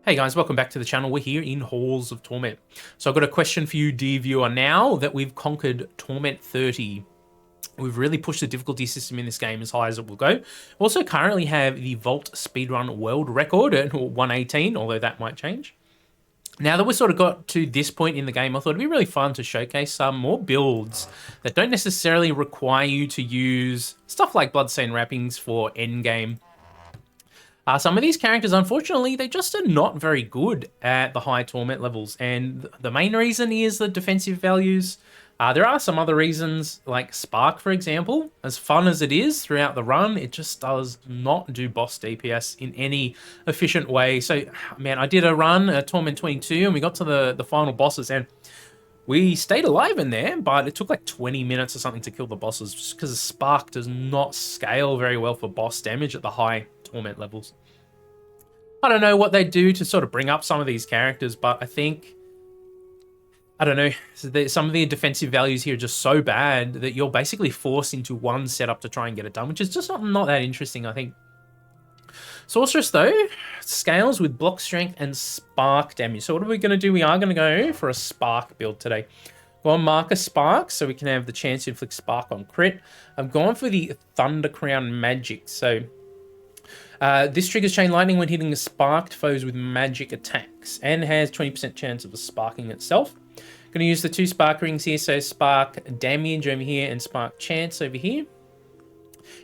Hey guys, welcome back to the channel. We're here in Halls of Torment. So I've got a question for you, dear viewer. Now that we've conquered Torment 30, we've really pushed the difficulty system in this game as high as it will go. We also currently have the Vault Speedrun World Record at 118, although that might change. Now that we've sort of got to this point in the game, I thought it'd be really fun to showcase some more builds that don't necessarily require you to use stuff like Bloodstained Wrappings for endgame. Some of these characters, unfortunately, they just are not very good at the high Torment levels, and the main reason is the defensive values. There are some other reasons, like Spark, for example. As fun as it is throughout the run, it just does not do boss DPS in any efficient way. So, man, I did a run at Torment 22, and we got to the final bosses, and we stayed alive in there, but it took like 20 minutes or something to kill the bosses, just because Spark does not scale very well for boss damage at the high Torment levels. I don't know what they do to sort of bring up some of these characters, but I think, I don't know, some of the defensive values here are just so bad that you're basically forced into one setup to try and get it done, which is just not that interesting, I think. Sorceress, though, scales with block strength and spark damage. So what are we going to do? We are going to go for a spark build today. Go on Marker Spark, so we can have the chance to inflict spark on crit. I'm going for the Thunder Crown Magic, so this triggers Chain Lightning when hitting the sparked foes with magic attacks and has 20% chance of sparking itself. Going to use the two spark rings here, so spark damage over here and spark chance over here.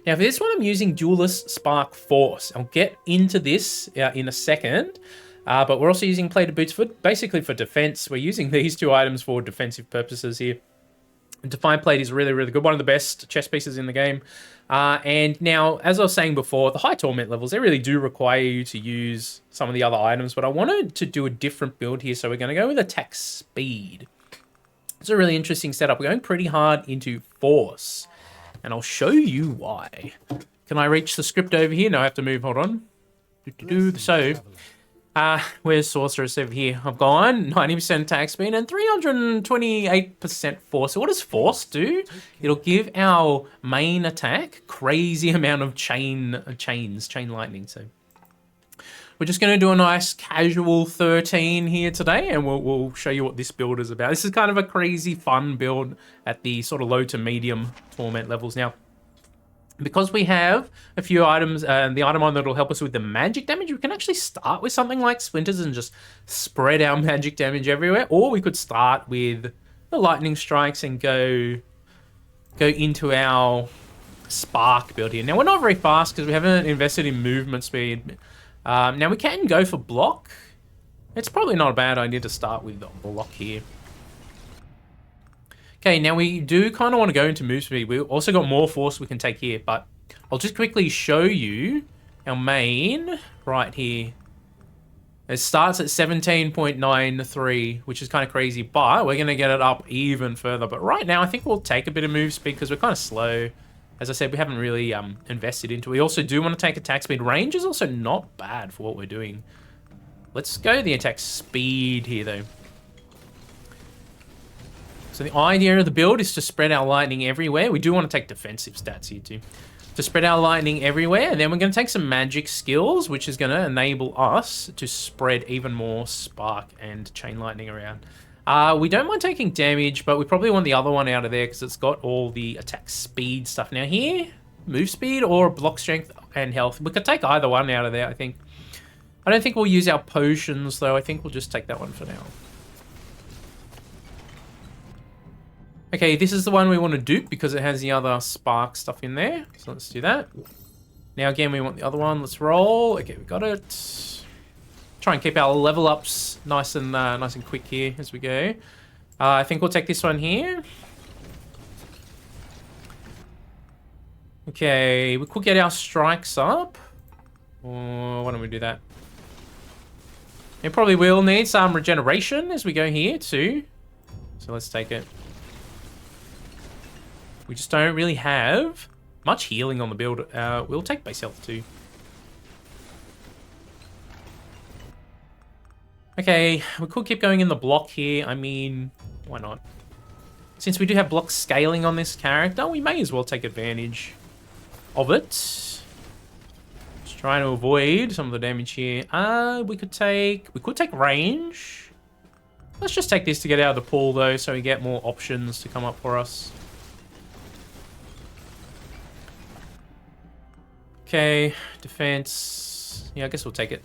Now for this one, I'm using Duelist Spark Force. I'll get into this in a second, but we're also using Plated Boots for basically for defense. We're using these two items for defensive purposes here. Defiant Plate is really, really good. One of the best chess pieces in the game. And now, as I was saying before, the high Torment levels, they really do require you to use some of the other items, but I wanted to do a different build here, so we're going to go with Attack Speed. It's a really interesting setup. We're going pretty hard into Force, and I'll show you why. Can I reach the script over here? No, I have to move. Hold on. So, where's Sorceress over here? I've gone 90% attack speed and 328% force. So what does force do? It'll give our main attack crazy amount of chain lightning. So we're just going to do a nice casual 13 here today, and we'll show you what this build is about. This is kind of a crazy fun build at the sort of low to medium Torment levels. Now, because we have a few items, the item on that will help us with the magic damage, we can actually start with something like Splinters and just spread our magic damage everywhere. Or we could start with the lightning strikes and go into our spark build here. Now, we're not very fast because we haven't invested in movement speed. Now, we can go for block. It's probably not a bad idea to start with the block here. Okay, now we do kind of want to go into move speed. We've also got more force we can take here, but I'll just quickly show you our main right here. It starts at 17.93, which is kind of crazy, but we're going to get it up even further. But right now, I think we'll take a bit of move speed because we're kind of slow. As I said, we haven't really invested into it. We also do want to take attack speed. Range is also not bad for what we're doing. Let's go the attack speed here, though. So the idea of the build is to spread our lightning everywhere. We do want to take defensive stats here too. To spread our lightning everywhere, and then we're going to take some magic skills, which is going to enable us to spread even more spark and chain lightning around. We don't mind taking damage, but we probably want the other one out of there because it's got all the attack speed stuff. Now here, move speed or block strength and health. We could take either one out of there, I think. I don't think we'll use our potions, though. I think we'll just take that one for now. Okay, this is the one we want to dupe because it has the other spark stuff in there. So let's do that. Now again, we want the other one. Let's roll. Okay, we got it. Try and keep our level ups nice and quick here as we go. I think we'll take this one here. Okay, we could get our strikes up. Or why don't we do that? It probably will need some regeneration as we go here too. So let's take it. We just don't really have much healing on the build. We'll take base health too. Okay, we could keep going in the block here. I mean, why not? Since we do have block scaling on this character, we may as well take advantage of it. Just Trying to avoid some of the damage here. We could take range. Let's just take this to get out of the pool though, so we get more options to come up for us. Okay, defense. Yeah, I guess we'll take it.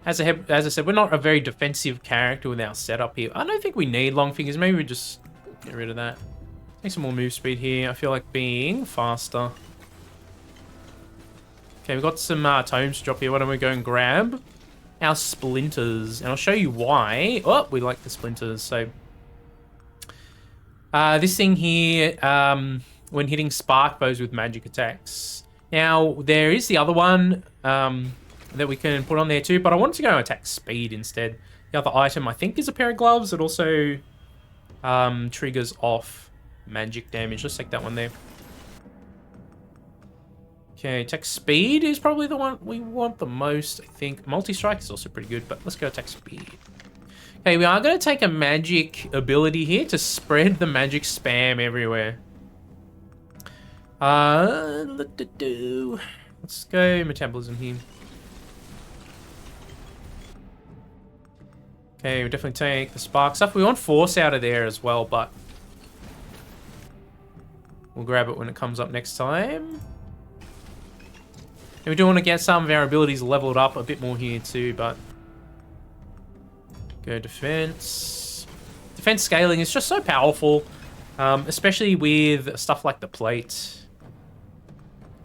As I said, we're not a very defensive character with our setup here. I don't think we need long fingers. Maybe we just get rid of that. Take some more move speed here. I feel like being faster. Okay, we've got some tomes to drop here. Why don't we go and grab our splinters? And I'll show you why. Oh, we like the splinters. So, this thing here, when hitting spark bows with magic attacks. Now, there is the other one that we can put on there too, but I wanted to go attack speed instead. The other item, I think, is a pair of gloves. It also triggers off magic damage. Let's take that one there. Okay, attack speed is probably the one we want the most, I think. Multi-strike is also pretty good, but let's go attack speed. Okay, we are going to take a magic ability here to spread the magic spam everywhere. Let's go metabolism here. Okay, we definitely take the spark stuff. We want force out of there as well, but we'll grab it when it comes up next time. And we do want to get some of our abilities leveled up a bit more here too, but go defense. Defense scaling is just so powerful, especially with stuff like the plate.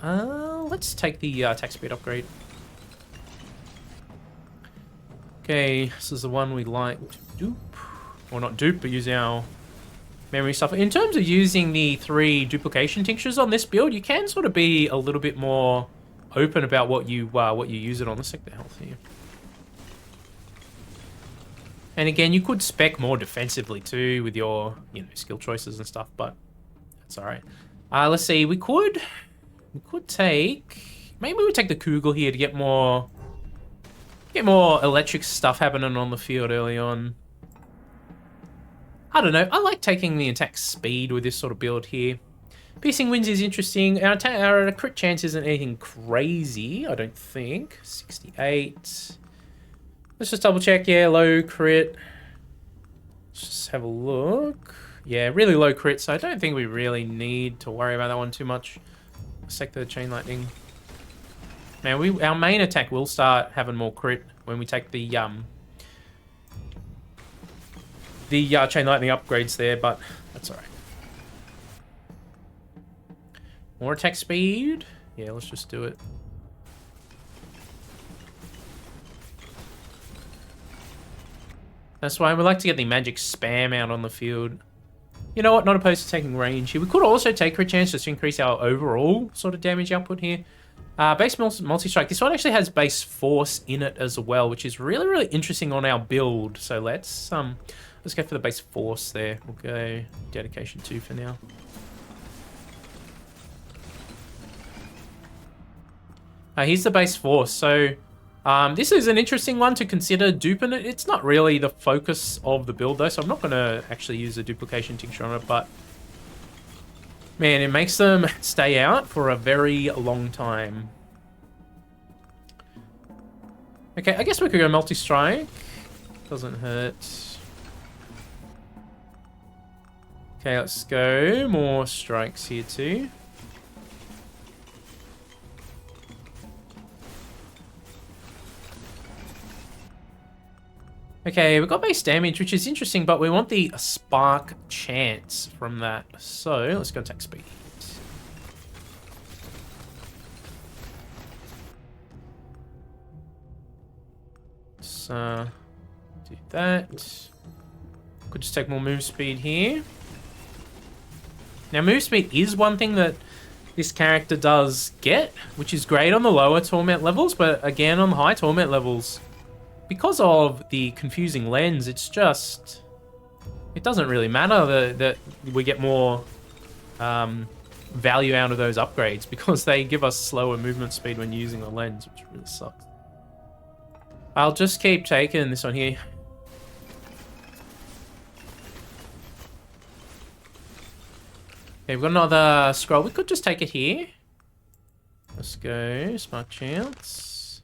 Let's take the attack speed upgrade. Okay, this is the one we like to dupe. Or not dupe, but use our memory stuff. In terms of using the 3 duplication tinctures on this build, you can sort of be a little bit more open about what you use it on. Let's take the health here. And again, you could spec more defensively too with your, skill choices and stuff, but that's all right. Let's see. We could take, maybe we take the Kugel here to get more electric stuff happening on the field early on. I don't know. I like taking the attack speed with this sort of build here. Piercing Winds is interesting. Our crit chance isn't anything crazy, I don't think. 68. Let's just double check. Yeah, low crit. Let's just have a look. Yeah, really low crit, so I don't think we really need to worry about that one too much. Let's take the Chain Lightning. Man, our main attack will start having more crit when we take the Chain Lightning upgrades there, but that's alright. More attack speed? Yeah, let's just do it. That's why we like to get the magic spam out on the field. You know what? Not opposed to taking range here. We could also take crit chance just to increase our overall sort of damage output here. Base multi-strike. This one actually has base force in it as well, which is really, really interesting on our build. So let's go for the base force there. We'll go dedication 2 for now. Here's the base force. So this is an interesting one to consider duping it. It's not really the focus of the build though, so I'm not going to actually use a duplication tincture on it, but man, it makes them stay out for a very long time. Okay, I guess we could go multi-strike. Doesn't hurt. Okay, let's go. More strikes here too. Okay, we've got base damage, which is interesting, but we want the spark chance from that. So let's go attack speed. Let's do that. Could just take more move speed here. Now, move speed is one thing that this character does get, which is great on the lower Torment levels, but again, on the high Torment levels, because of the confusing lens, it's just, it doesn't really matter that we get more value out of those upgrades because they give us slower movement speed when using the lens, which really sucks. I'll just keep taking this one here. Okay, we've got another scroll. We could just take it here. Let's go. Spark Chance.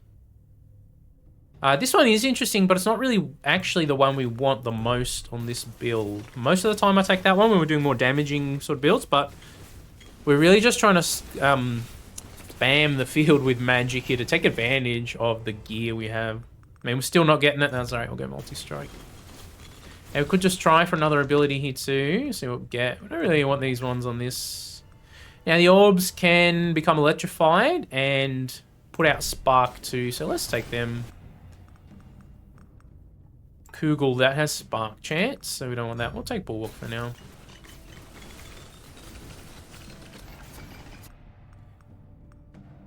This one is interesting, but it's not really actually the one we want the most on this build. Most of the time I take that one when we're doing more damaging sort of builds, but we're really just trying to spam the field with magic here to take advantage of the gear we have. I mean, we're still not getting it. That's alright, we'll go multi-strike. And we could just try for another ability here too, see what we get. We don't really want these ones on this. Now, the orbs can become electrified and put out spark too, so let's take them. Kugel, that has spark chance, so we don't want that. We'll take Bulwark for now.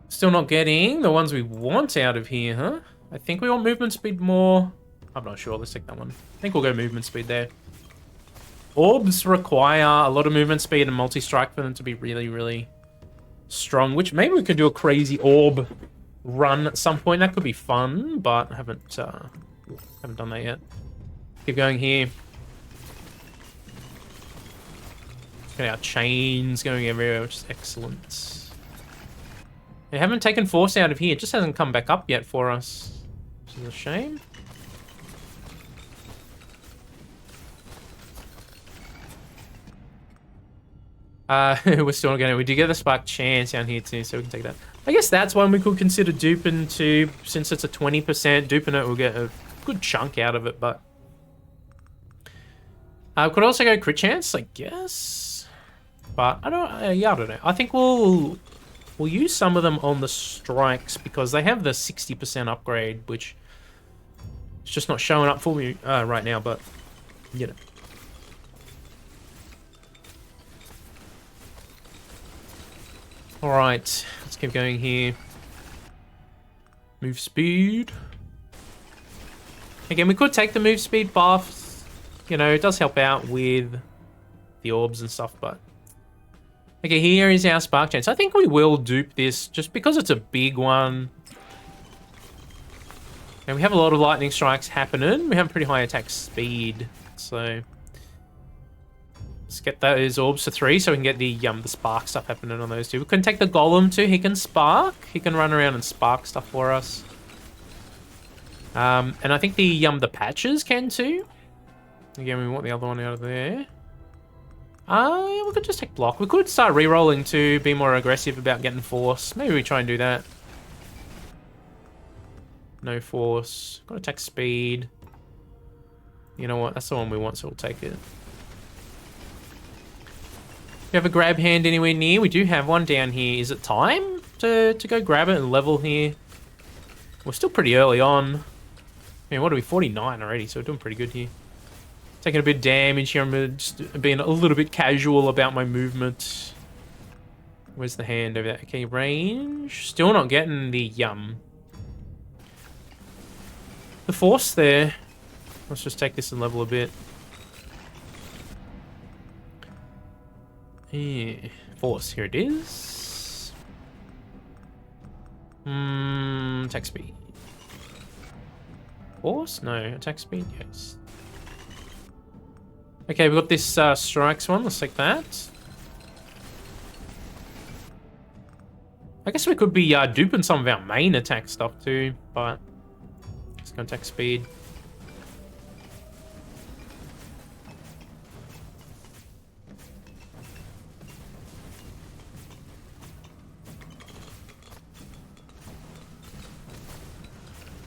Still not getting the ones we want out of here, huh? I think we want movement speed more. I'm not sure. Let's take that one. I think we'll go movement speed there. Orbs require a lot of movement speed and multi-strike for them to be really, really strong, which maybe we could do a crazy orb run at some point. That could be fun, but I haven't done that yet. Keep going here. Got our chains going everywhere, which is excellent. We haven't taken Force out of here. It just hasn't come back up yet for us, which is a shame. We're still not going to... We do get the Spark Chance down here too, so we can take that. I guess that's one we could consider duping too, since it's a 20%. Duping it, we'll get a good chunk out of it, but... we could also go Crit Chance, I guess. But I don't... yeah, I don't know. I think we'll use some of them on the strikes because they have the 60% upgrade, which is just not showing up for me right now, but, you know. Alright, let's keep going here. Move speed. Again, we could take the move speed buff. You know, it does help out with the orbs and stuff, but... Okay, here is our Spark Chance. I think we will dupe this just because it's a big one. And we have a lot of lightning strikes happening. We have pretty high attack speed, so... Let's get those orbs to 3 so we can get the spark stuff happening on those two. We can take the golem too. He can spark. He can run around and spark stuff for us. And I think the patches can too. Again, we want the other one out of there. Yeah, we could just take block. We could start re-rolling to be more aggressive about getting force. Maybe we try and do that. No force. Got attack speed. You know what? That's the one we want, so we'll take it. Do you have a grab hand anywhere near? We do have one down here. Is it time to go grab it and level here? We're still pretty early on. I mean, what are we? 49 already, so we're doing pretty good here. Taking a bit of damage here. I'm just being a little bit casual about my movement. Where's the hand over there? Okay, range. Still not getting the force there. Let's just take this and level a bit. Yeah. Force, here it is. Attack speed. Force? No, attack speed, yes. Okay, we've got this strikes one. Let's take that. I guess we could be duping some of our main attack stuff too, but let's go attack speed.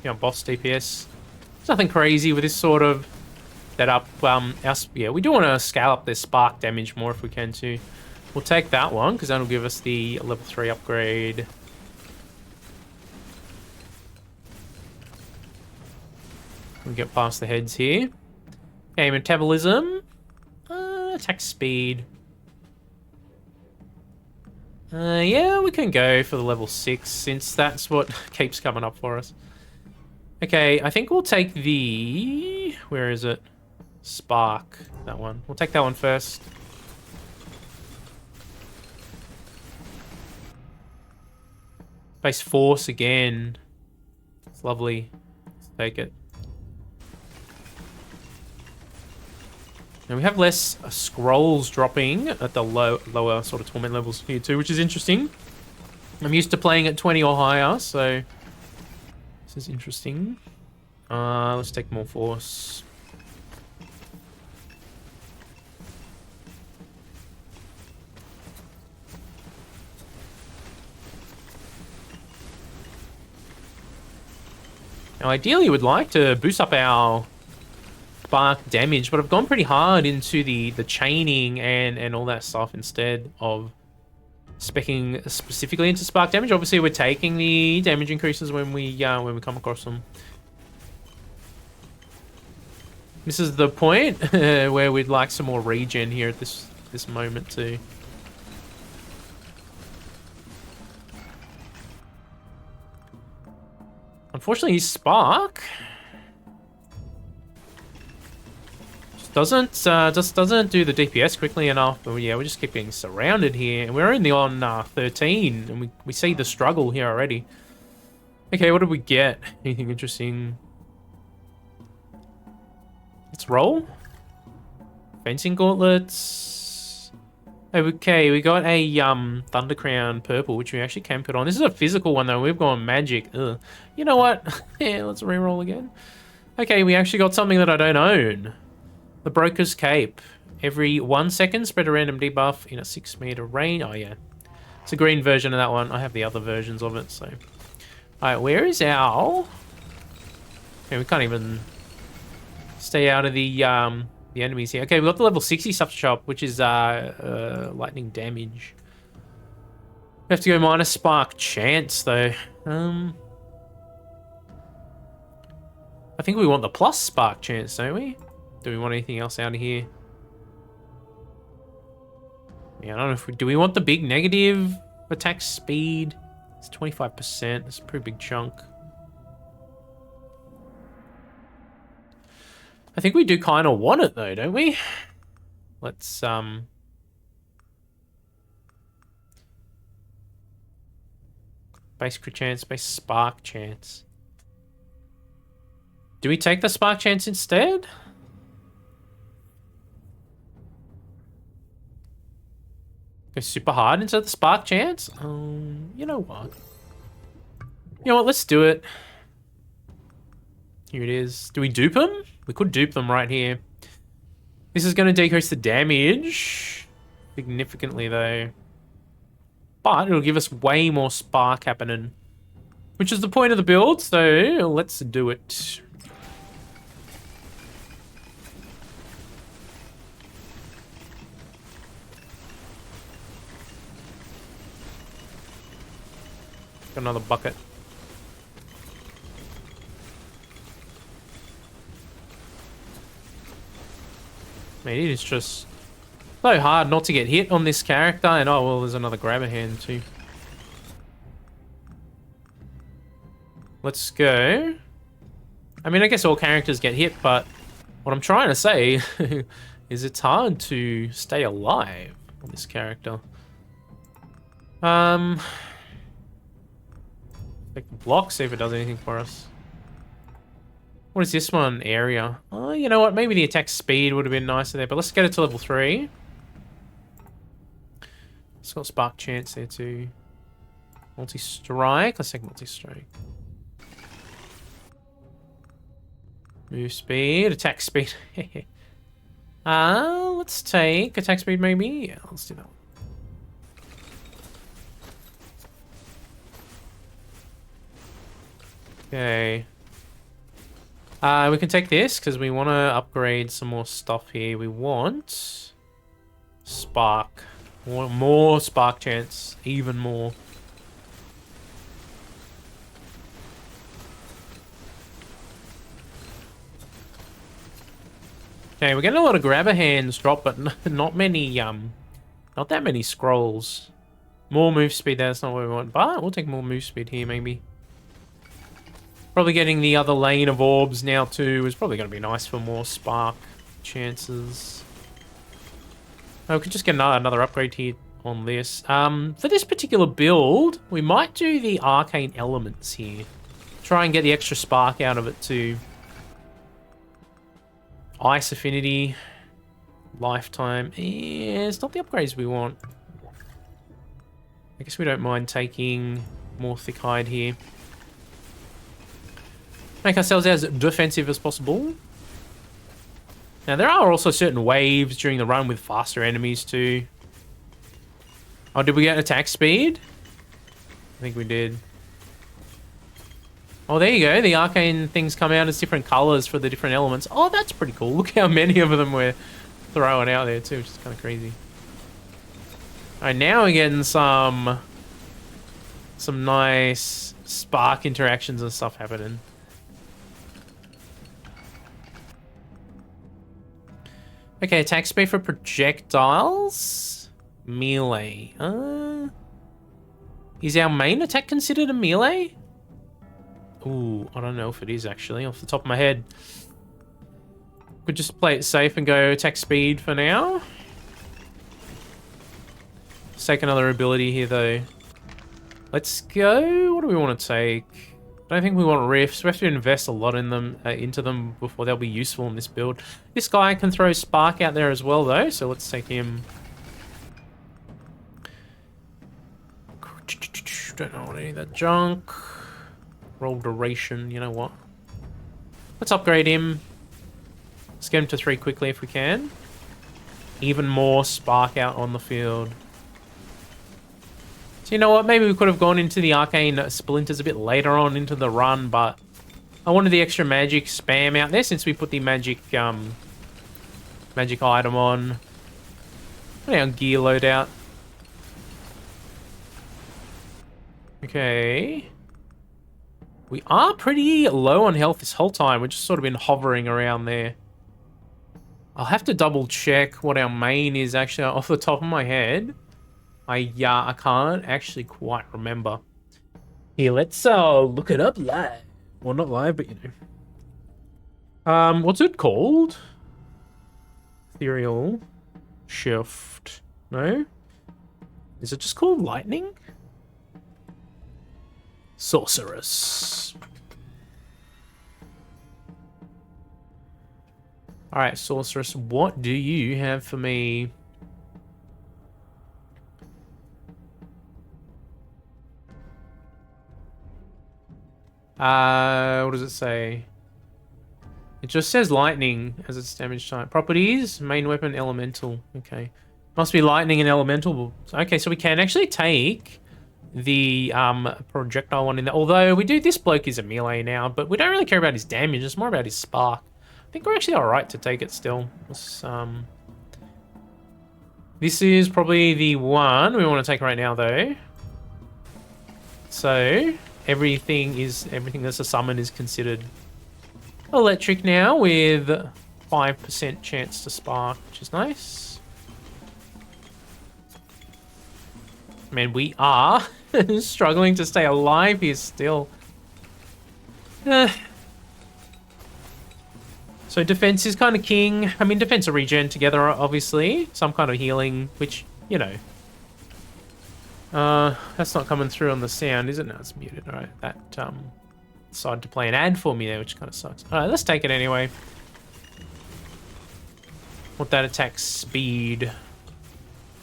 Yeah, boss DPS. There's nothing crazy with this sort of setup. Yeah, we do want to scale up their spark damage more if we can too. We'll take that one because that'll give us the level 3 upgrade. We get past the heads here. Okay, metabolism. Attack speed. Yeah, we can go for the level 6 since that's what keeps coming up for us. Okay, I think we'll take the... Where is it? Spark. That one. We'll take that one first. Base force again. It's lovely. Let's take it. And we have less scrolls dropping at the lower sort of torment levels here too, which is interesting. I'm used to playing at 20 or higher, so this is interesting. Let's take more force. Now, ideally, we'd like to boost up our spark damage, but I've gone pretty hard into the chaining and all that stuff instead of speccing specifically into spark damage. Obviously, we're taking the damage increases when we come across them. This is the point where we'd like some more regen here at this moment too. Unfortunately, his spark just doesn't do the DPS quickly enough. But yeah, we just keep getting surrounded here, and we're only on 13, and we see the struggle here already. Okay, what did we get? Anything interesting? Let's roll. Fencing gauntlets. Okay, we got a Thunder Crown purple, which we actually can put on. This is a physical one though. We've gone magic. Ugh. You know what? Yeah, let's re-roll again. Okay, we actually got something that I don't own. The Broker's Cape. Every 1 second, spread a random debuff in a 6-meter range. Oh yeah, it's a green version of that one. I have the other versions of it. So, all right, where is our? Okay, we can't even stay out of the enemies here. Okay, we got the level 60 stuff to shop, which is lightning damage. We have to go minus spark chance though. I think we want the plus spark chance, don't we? Do we want anything else out of here? Yeah, I don't know if do we want the big negative attack speed? It's 25%. It's a pretty big chunk. I think we do kind of want it though, don't we? Let's base crit chance, base spark chance. Do we take the spark chance instead? Go super hard into the spark chance? You know what? You know what, let's do it. Here it is. Do we dupe them? We could dupe them right here. This is going to decrease the damage significantly though. But it'll give us way more spark happening. Which is the point of the build, so let's do it. Got another bucket. Man, it is just so hard not to get hit on this character. And oh, well, there's another grabber hand too. Let's go. I mean, I guess all characters get hit, but what I'm trying to say is it's hard to stay alive on this character. Take the block, see if it does anything for us. What is this one? Area. Oh, you know what? Maybe the attack speed would have been nicer there, but let's get it to level 3. It's got spark chance there too. Multi-strike. Let's take multi-strike. Move speed, attack speed. Let's take attack speed maybe. Yeah, let's do that one. Okay. We can take this because we want to upgrade some more stuff here. We want spark. More spark chance. Even more. Okay, we're getting a lot of grabber hands drop, but not many, not that many scrolls. More move speed, that's not what we want, but we'll take more move speed here, maybe. Probably getting the other lane of orbs now too is probably going to be nice for more spark chances. Oh, we could just get another upgrade here on this. For this particular build, we might do the arcane elements here. Try and get the extra spark out of it too. Ice affinity, lifetime. Yeah, it's not the upgrades we want. I guess we don't mind taking more thick hide here. Make ourselves as defensive as possible. Now, there are also certain waves during the run with faster enemies too. Oh, did we get attack speed? I think we did. Oh, there you go. The arcane things come out as different colors for the different elements. Oh, that's pretty cool. Look how many of them we're throwing out there too, which is kind of crazy. All right, now we're getting some nice spark interactions and stuff happening. Okay, attack speed for projectiles. Melee. Is our main attack considered a melee? Ooh, I don't know if it is actually, off the top of my head. Could just play it safe and go attack speed for now. Let's take another ability here though. Let's go. What do we want to take? I don't think we want rifts. We have to invest a lot in them, into them before they'll be useful in this build. This guy can throw spark out there as well though, so let's take him. Don't know what any of that junk. Roll duration, you know what? Let's upgrade him. Let's get him to 3 quickly if we can. Even more spark out on the field. So you know what? Maybe we could have gone into the arcane splinters a bit later on into the run, but I wanted the extra magic spam out there since we put the magic magic item on. Put our gear loadout. Okay. We are pretty low on health this whole time. We've just sort of been hovering around there. I'll have to double check what our main is actually off the top of my head. I can't actually quite remember. Here, let's look it up live. Well, not live, but you know. What's it called? Ethereal Shift. No? Is it just called Lightning? Sorceress. Alright, Sorceress, what do you have for me? What does it say? It just says lightning as its damage type. Properties, main weapon, elemental. Okay. Must be lightning and elemental. Okay, so we can actually take the projectile one in there. Although we do, this bloke is a melee now, but we don't really care about his damage. It's more about his spark. I think we're actually alright to take it still. Let's, this is probably the one we want to take right now though. So everything that's a summon is considered electric now with 5% chance to spark, which is nice. Man, we are struggling to stay alive here still. So defense is kind of king. I mean, defense and regen together, obviously. Some kind of healing, which, you know. That's not coming through on the sound, is it? No, it's muted. All right, that decided to play an ad for me there, which kind of sucks. All right, let's take it anyway. Want that attack speed.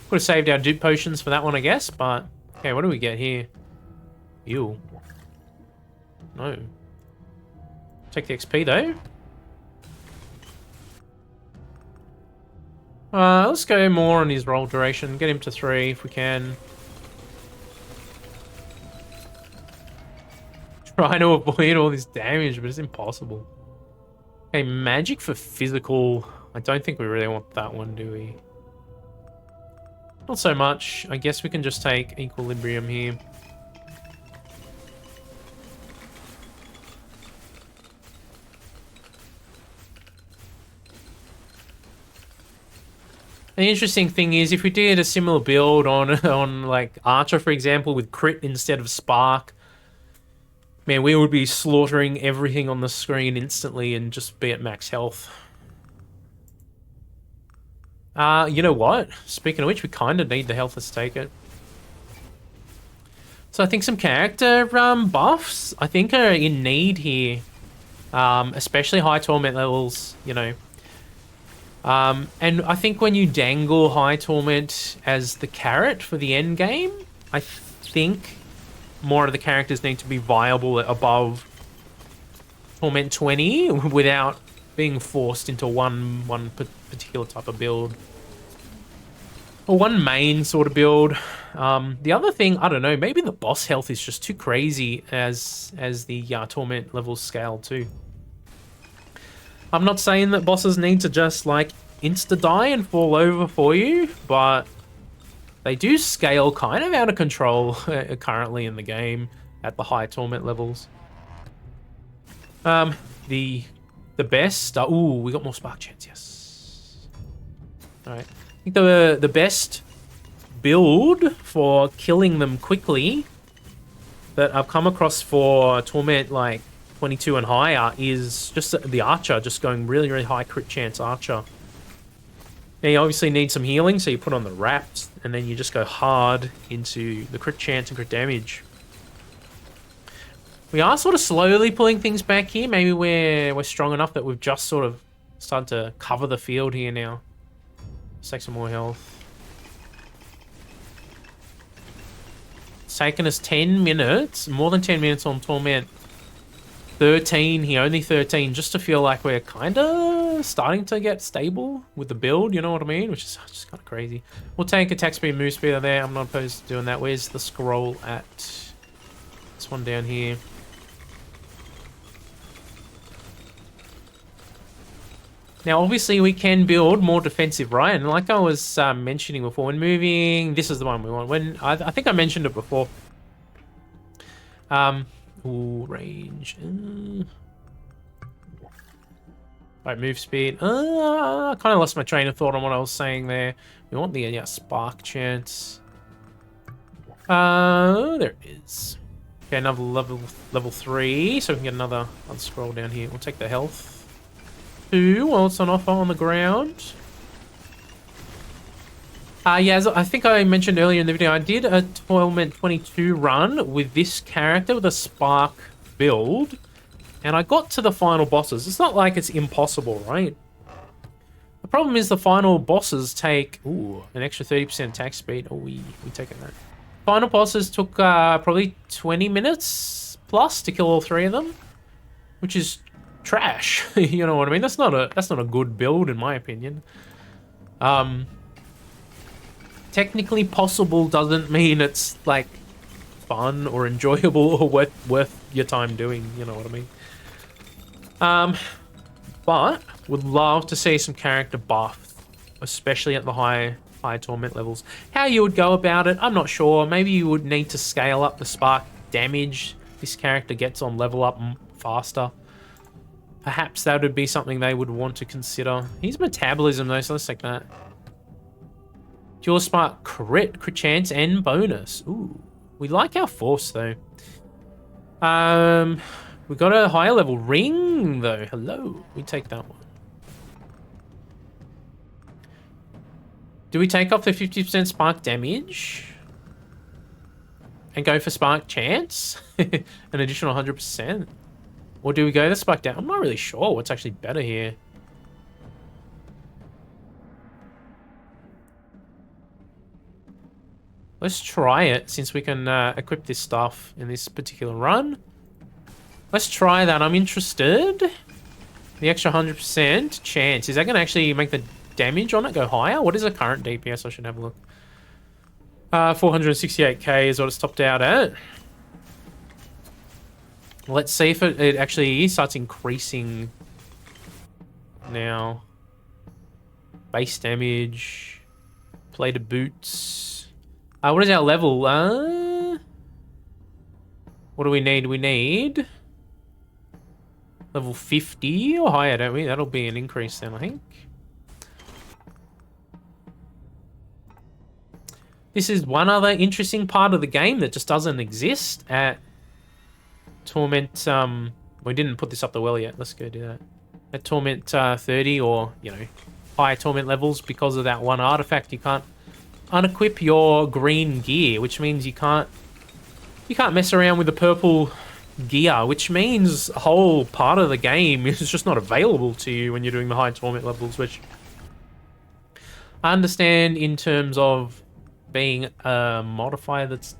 Could have saved our dupe potions for that one, I guess, but... Okay, what do we get here? Ew. No. Take the XP, though. Let's go more on his roll duration. Get him to 3 if we can. Trying to avoid all this damage, but it's impossible. Okay, magic for physical. I don't think we really want that one, do we? Not so much. I guess we can just take equilibrium here. The interesting thing is, if we did a similar build on like Archer, for example, with crit instead of spark, man, we would be slaughtering everything on the screen instantly and just be at max health. You know what? Speaking of which, we kind of need the health. Let's take it. So I think some character buffs, I think, are in need here. Especially high torment levels, you know. And I think when you dangle high torment as the carrot for the end game, I think more of the characters need to be viable above Torment 20 without being forced into one particular type of build. Or one main sort of build. The other thing, I don't know, maybe the boss health is just too crazy as the Torment levels scale too. I'm not saying that bosses need to just like insta-die and fall over for you, but they do scale kind of out of control currently in the game at the high Torment levels. The best, ooh, we got more spark chance, yes. All right, I think the best build for killing them quickly that I've come across for Torment like 22 and higher is just the Archer, just going really, really high crit chance Archer. Now you obviously need some healing, so you put on the wraps, and then you just go hard into the crit chance and crit damage. We are sort of slowly pulling things back here. Maybe we're strong enough that we've just sort of started to cover the field here now. Let's take some more health. It's taken us 10 minutes, more than 10 minutes on Torment 13 here, only 13, just to feel like we're kind of starting to get stable with the build, you know what I mean? Which is just kind of crazy. We'll take attack speed, move speed there. I'm not opposed to doing that. Where's the scroll at? This one down here. Now, obviously, we can build more defensive, right? And like I was mentioning before, when moving, this is the one we want. When I think I mentioned it before. Ooh, range. Right, move speed. I kind of lost my train of thought on what I was saying there. We want the spark chance. There it is. Okay, another level 3, so we can get another scroll down here. We'll take the health. 2 while it's on offer on the ground. Yeah, as I think I mentioned earlier in the video, I did a Torment 22 run with this character with a spark build, and I got to the final bosses. It's not like it's impossible, right? The problem is the final bosses take an extra 30% attack speed. Oh, we taking that. Final bosses took probably 20 minutes plus to kill all 3 of them, which is trash. You know what I mean? That's not a good build in my opinion. Technically possible doesn't mean it's like fun or enjoyable or worth your time doing, you know what I mean? But would love to see some character buff, especially at the high Torment levels. How you would go about it, I'm not sure. Maybe you would need to scale up the spark damage this character gets on level up faster. Perhaps that would be something they would want to consider. He's metabolism though, so let's take that. Dual spark crit chance and bonus. Ooh, we like our force though. We got a higher level ring though. Hello, we take that one. Do we take off the 50% spark damage and go for spark chance? An additional 100%. Or do we go the spark down? I'm not really sure what's actually better here. Let's try it since we can equip this stuff in this particular run. Let's try that. I'm interested. The extra 100% chance. Is that going to actually make the damage on it go higher? What is the current DPS? I should have a look. 468k is what it's topped out at. Let's see if it actually starts increasing now. Base damage. Plated boots. What is our level? What do we need? We need level 50 or higher, don't we? That'll be an increase then, I think. This is one other interesting part of the game that just doesn't exist at Torment. We didn't put this up the well yet. Let's go do that. At Torment 30 or, you know, higher Torment levels, because of that one artifact, you can't unequip your green gear, which means you can't mess around with the purple gear, which means a whole part of the game is just not available to you when you're doing the high Torment levels, which I understand in terms of being a modifier that's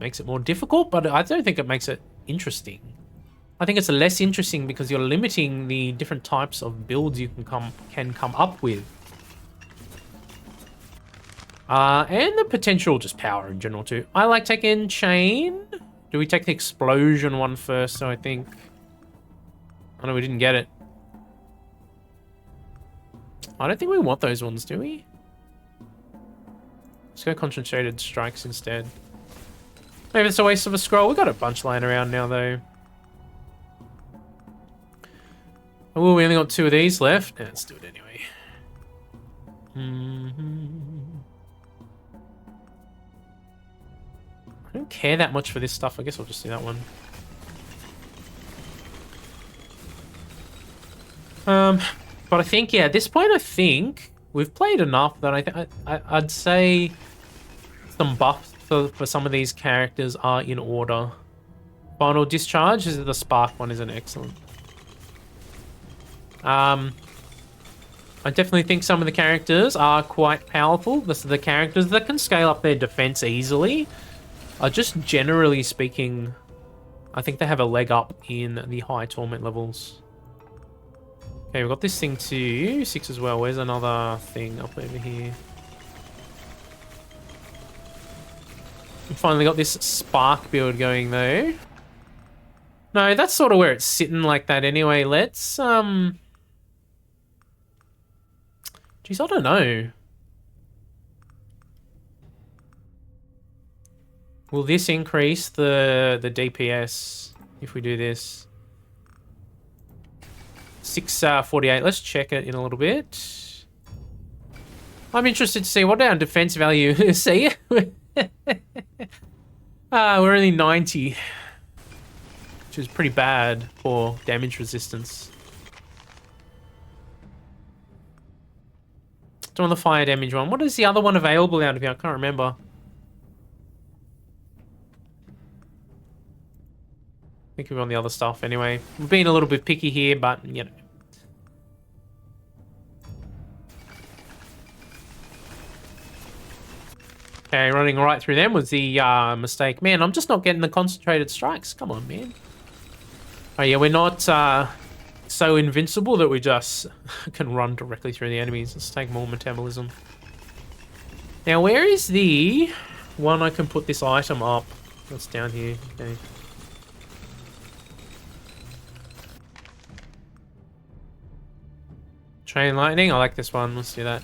makes it more difficult, but I don't think it makes it interesting. I think it's less interesting because you're limiting the different types of builds you can come up with. And the potential just power in general too. I like taking chain. Do we take the explosion one first? So I think... Oh no, we didn't get it. I don't think we want those ones, do we? Let's go concentrated strikes instead. Maybe it's a waste of a scroll. We've got a bunch lying around now, though. Oh, we only got 2 of these left. Yeah, let's do it anyway. I don't care that much for this stuff. I guess I'll just do that one. But I think, yeah, at this point, I think we've played enough that I'd say some buffs for some of these characters are in order. Final Discharge is the Spark one, isn't excellent. I definitely think some of the characters are quite powerful. The characters that can scale up their defense easily are just generally speaking, I think they have a leg up in the high torment levels. Okay, we've got this thing too. 6 as well. Where's another thing up over here? We finally got this spark build going though. No, that's sort of where it's sitting like that anyway. Let's, Jeez, I don't know. Will this increase the DPS if we do this? 648. Let's check it in a little bit. I'm interested to see what our defense value is. See? We're only 90. Which is pretty bad for damage resistance. Do on the fire damage one. What is the other one available out of here? I can't remember. I think we're on the other stuff anyway. We're being a little bit picky here, but you know. Okay, running right through them was the mistake. Man, I'm just not getting the concentrated strikes. Come on, man. Oh yeah, we're not so invincible that we just can run directly through the enemies. Let's take more metabolism. Now, where is the one I can put this item up? That's down here. Okay. Chain lightning. I like this one. Let's do that.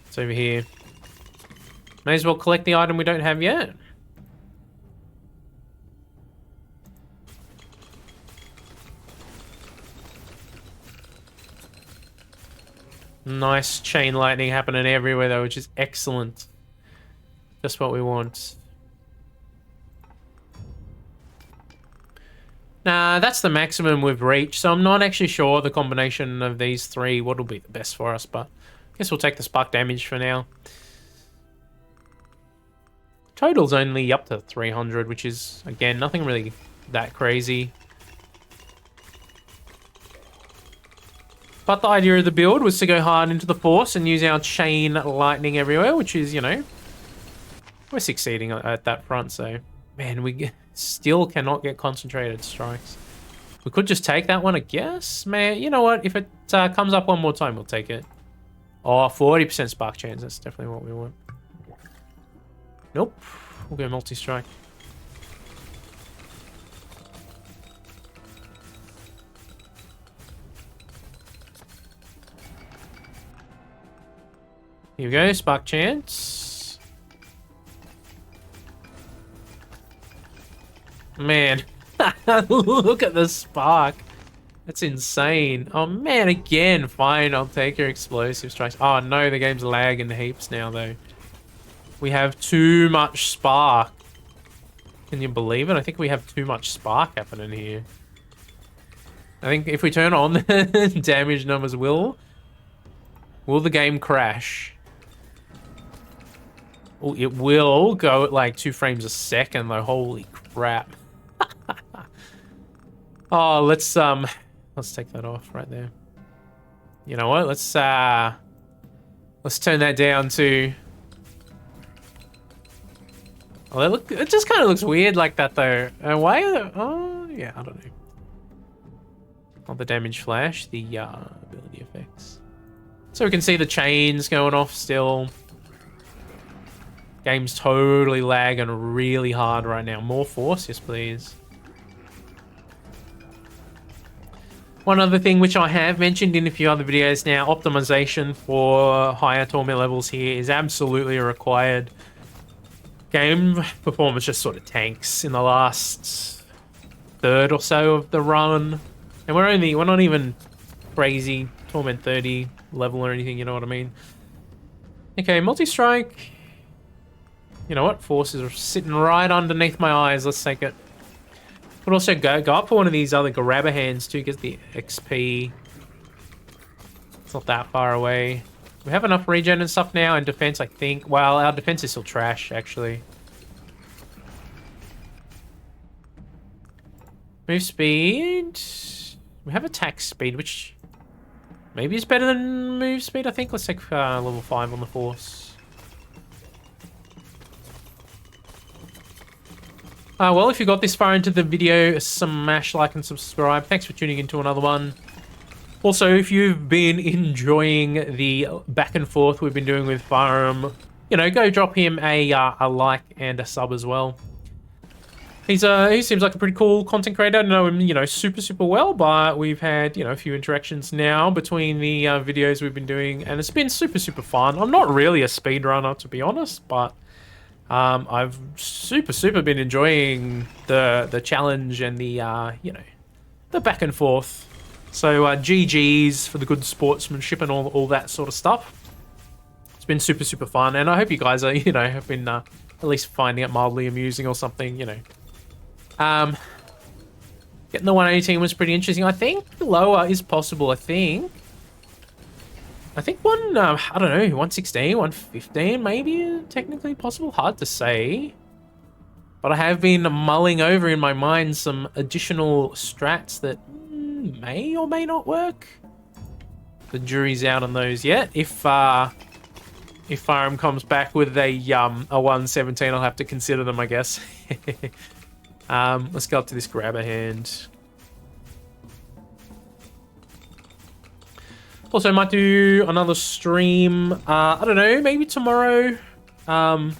It's over here. May as well collect the item we don't have yet. Nice chain lightning happening everywhere though, which is excellent. Just what we want. Nah, that's the maximum we've reached, so I'm not actually sure the combination of these three what will be the best for us, but I guess we'll take the spark damage for now. Total's only up to 300, which is, again, nothing really that crazy. But the idea of the build was to go hard into the force and use our chain lightning everywhere, which is, you know, we're succeeding at that front, so... Man, we still cannot get concentrated strikes. We could just take that one, I guess. Man, you know what? If it comes up one more time, we'll take it. Oh, 40% spark chance. That's definitely what we want. Nope. We'll go multi-strike. Here we go. Spark chance. Man, look at the spark. That's insane. Oh man, again, fine, I'll take your explosive strikes. Oh no, the game's lagging heaps now though. We have too much spark. Can you believe it? I think we have too much spark happening here. I think if we turn on the damage numbers, will the game crash? Oh, it will go at like 2 frames a second though. Holy crap. Oh, let's take that off right there. You know what? Let's turn that down to. Oh, it just kind of looks weird like that though. Why? Oh, yeah, I don't know. Not the damage flash, the ability effects. So we can see the chains going off still. Game's totally lagging really hard right now. More force, yes please. One other thing which I have mentioned in a few other videos now, optimization for higher torment levels here is absolutely required. Game performance just sort of tanks in the last third or so of the run. And we're not even crazy Torment 30 level or anything, you know what I mean? Okay, multi-strike. You know what? Forces are sitting right underneath my eyes. Let's take it. But also go up for one of these other grabber hands too, get the XP. It's not that far away. We have enough regen and stuff now, and defense, I think. Well, our defense is still trash, actually. Move speed. We have attack speed, which maybe is better than move speed, I think. Let's take level 5 on the force. Well, if you got this far into the video, smash like and subscribe. Thanks for tuning into another one. Also, if you've been enjoying the back and forth we've been doing with Farham, you know, go drop him a like and a sub as well. He seems like a pretty cool content creator. I don't know him, you know, super well, but we've had, you know, a few interactions now between the videos we've been doing, and it's been super fun. I'm not really a speedrunner, to be honest, but I've super been enjoying the challenge and the you know, the back and forth. So GG's for the good sportsmanship and all that sort of stuff. It's been super fun, and I hope you guys are, you know, have been at least finding it mildly amusing or something, you know. Getting the 118 was pretty interesting. I think lower is possible. I think I don't know, 116, 115 maybe technically possible. Hard to say. But I have been mulling over in my mind some additional strats that may or may not work. The jury's out on those yet. If Farham comes back with a 117, I'll have to consider them, I guess. Let's go up to this grabber hand. Also, I might do another stream. I don't know, maybe tomorrow. Not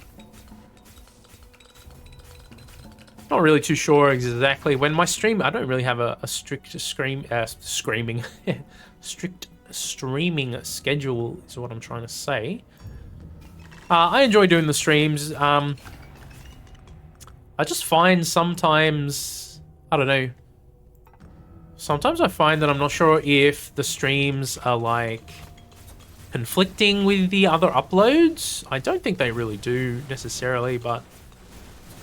really too sure exactly when my stream. I don't really have a strict streaming schedule is what I'm trying to say. I enjoy doing the streams. I just find sometimes, I don't know. Sometimes I find that I'm not sure if the streams are like conflicting with the other uploads. I don't think they really do necessarily, but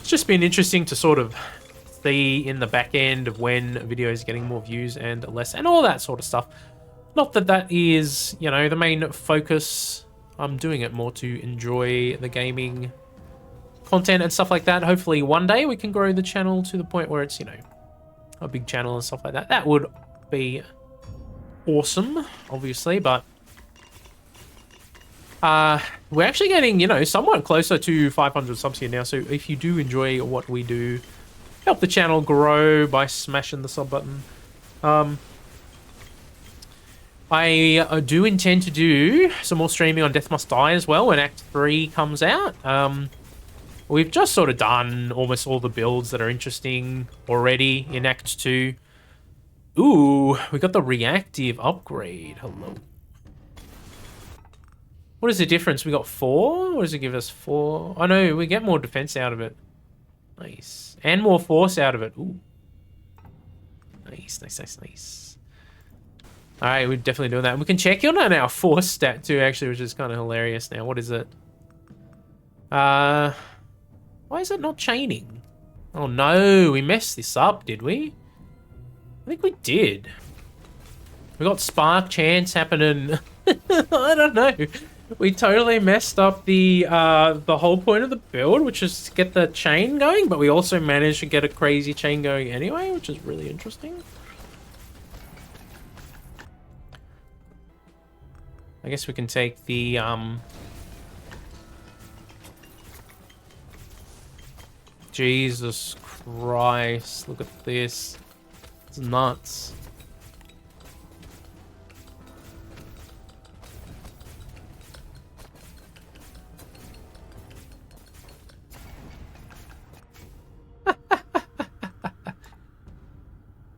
it's just been interesting to sort of see in the back end of when a video is getting more views and less and all that sort of stuff. Not that that is, you know, the main focus. I'm doing it more to enjoy the gaming content and stuff like that. Hopefully one day we can grow the channel to the point where it's, you know, a big channel and stuff like that. That would be awesome, obviously, but we're actually getting, you know, somewhat closer to 500 subs here now. So if you do enjoy what we do, help the channel grow by smashing the sub button. I do intend to do some more streaming on Death Must Die as well when Act 3 comes out. We've just sort of done almost all the builds that are interesting already in Act 2. Ooh, we got the reactive upgrade. Hello. What is the difference? We got 4? What does it give us? 4? Oh no, we get more defense out of it. Nice. And more force out of it. Ooh. Nice. Alright, we're definitely doing that. And we can check in on our force stat too, actually, which is kind of hilarious now. What is it? Why is it not chaining? Oh no, we messed this up, did we? I think we did. We got spark chance happening. I don't know. We totally messed up the whole point of the build, which is to get the chain going, but we also managed to get a crazy chain going anyway, which is really interesting. I guess we can take the Jesus Christ, look at this. It's nuts.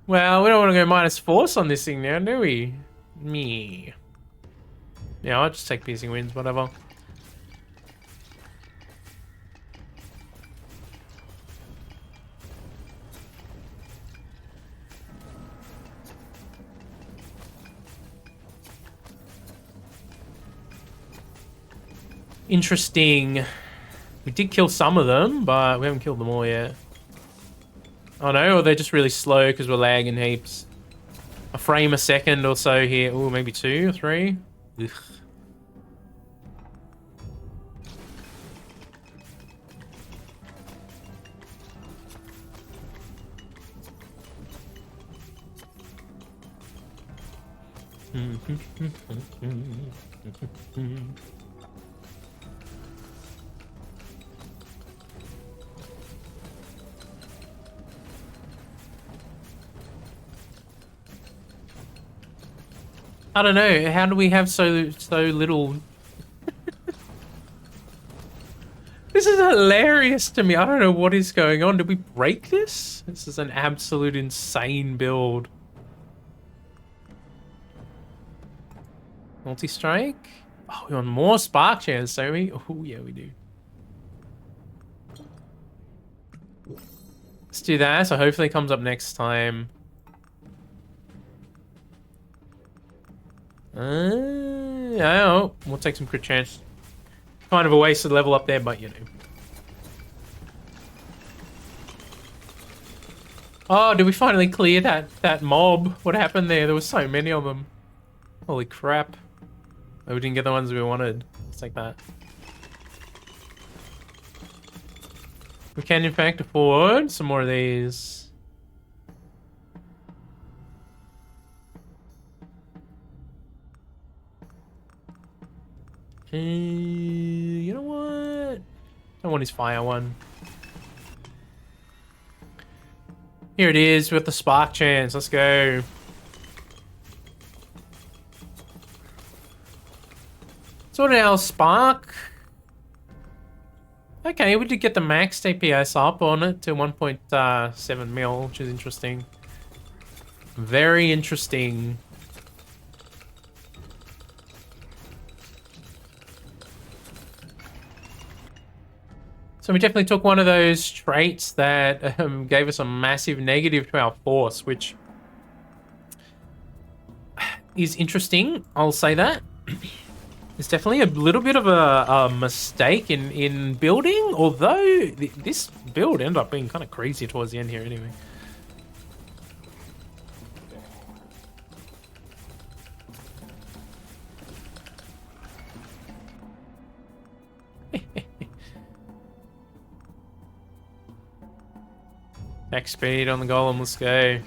Well, we don't want to go minus force on this thing now, do we? Me. Yeah, I'll just take piercing winds, whatever. Interesting. We did kill some of them, but we haven't killed them all yet. Oh no, or they're just really slow because we're lagging heaps. A frame a second or so here. Oh, maybe 2 or 3. Ugh. I don't know. How do we have so little? This is hilarious to me. I don't know what is going on. Did we break this? This is an absolute insane build. Multi-strike? Oh, we want more spark chance, don't we? Oh, yeah, we do. Let's do that. So hopefully it comes up next time. Oh, we'll take some crit chance. Kind of a wasted level up there, but you know. Oh, did we finally clear that mob? What happened there? There was so many of them. Holy crap. Oh, we didn't get the ones we wanted. Let's take that. We can in fact afford some more of these. You know what? I want his fire one. Here it is with the spark chance. Let's go. Sort of our spark. Okay, we did get the max DPS up on it to 1.7 mil, which is interesting. Very interesting. So we definitely took one of those traits that gave us a massive negative to our force, which is interesting. I'll say that. It's definitely a little bit of a mistake in building, although this build ended up being kind of crazy towards the end here anyway. Max speed on the golem, let's go.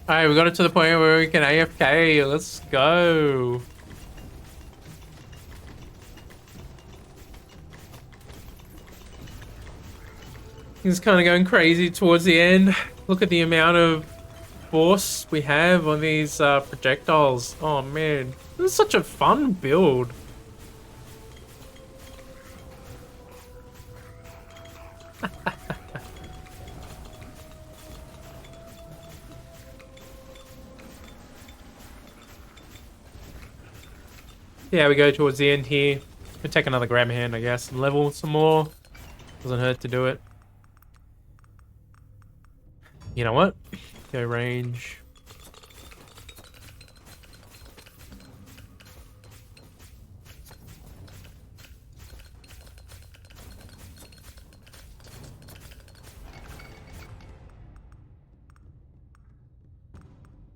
Alright, we got it to the point where we can AFK. Let's go. It's kind of going crazy towards the end. Look at the amount of force we have on these projectiles. Oh man, this is such a fun build. Yeah, we go towards the end here. We'll take another grab hand, I guess, and level some more. Doesn't hurt to do it. You know what? Go range.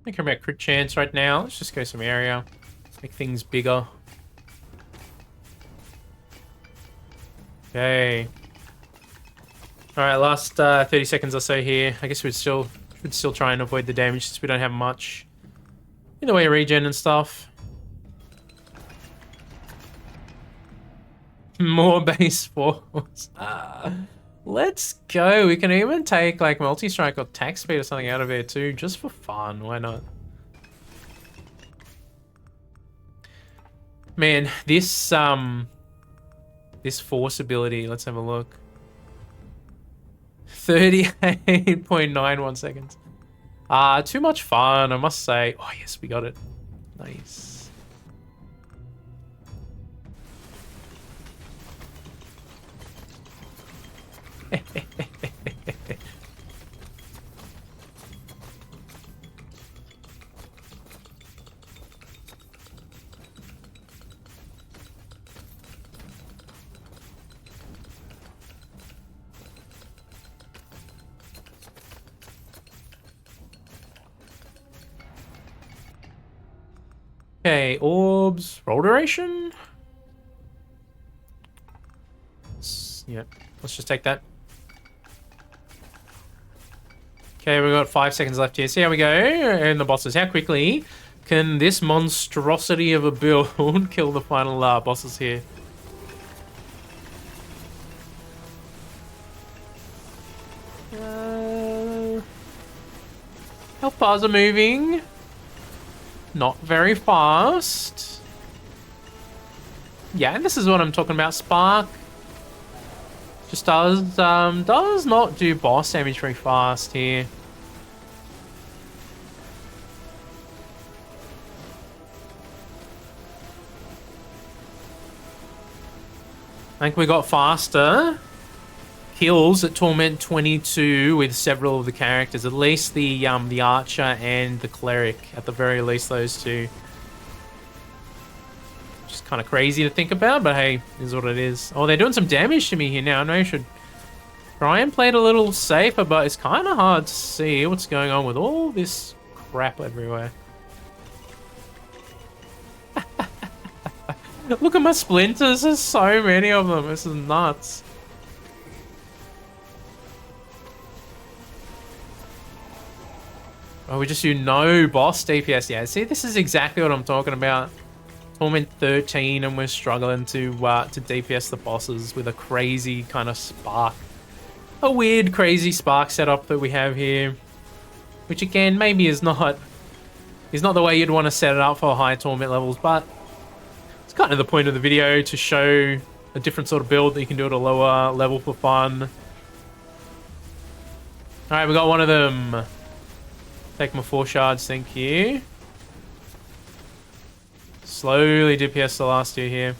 Don't care about crit chance right now. Let's just go some area. Make things bigger. Okay. Alright, last 30 seconds or so here. I guess we'd still try and avoid the damage since we don't have much in the way of regen and stuff. More base force. Let's go. We can even take like multi-strike or attack speed or something out of here too, just for fun. Why not? Man, this force ability, let's have a look. 38.91 seconds. Too much fun, I must say. Oh yes, we got it. Nice. Okay, orbs, roll duration. Yeah, let's just take that. Okay, we've got 5 seconds left here. See how we go. And the bosses. How quickly can this monstrosity of a build kill the final bosses here? Health bars are moving. Not very fast. Yeah, this is what I'm talking about. Spark just does not do boss damage very fast here. I think we got faster kills at Torment 22 with several of the characters, at least the archer and the cleric, at the very least those two. Just kind of crazy to think about, but hey, is what it is. Oh, they're doing some damage to me here now. I know I should try and play it a little safer, but it's kind of hard to see what's going on with all this crap everywhere. Look at my splinters, there's so many of them, this is nuts. Oh, we just do no boss DPS. Yeah, see, this is exactly what I'm talking about. Torment 13, and we're struggling to DPS the bosses with a crazy kind of spark. A weird, crazy spark setup that we have here. Which, again, maybe is not the way you'd want to set it up for high Torment levels, but it's kind of the point of the video, to show a different sort of build that you can do at a lower level for fun. Alright, we got one of them. Take my 4 shards, thank you. Slowly DPS the last 2 here.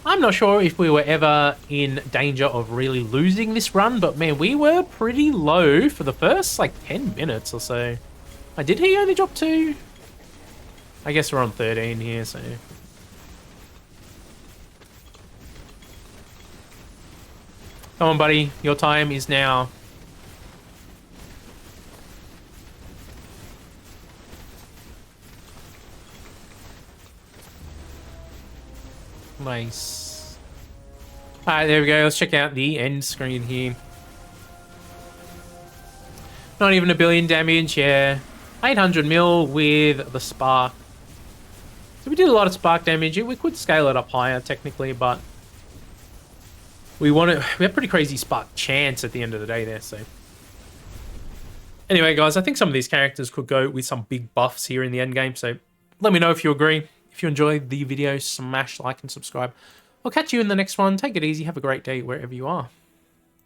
I'm not sure if we were ever in danger of really losing this run, but man, we were pretty low for the first like 10 minutes or so. Did he only drop 2? I guess we're on 13 here, so... Come on, buddy. Your time is now. Nice. Alright, there we go. Let's check out the end screen here. Not even a billion damage, yeah. 800 mil with the spark. So we did a lot of spark damage. We could scale it up higher, technically, but... we have pretty crazy spark chance at the end of the day there, so. Anyway, guys, I think some of these characters could go with some big buffs here in the end game, so let me know if you agree. If you enjoyed the video, smash like and subscribe. I'll catch you in the next one. Take it easy. Have a great day wherever you are.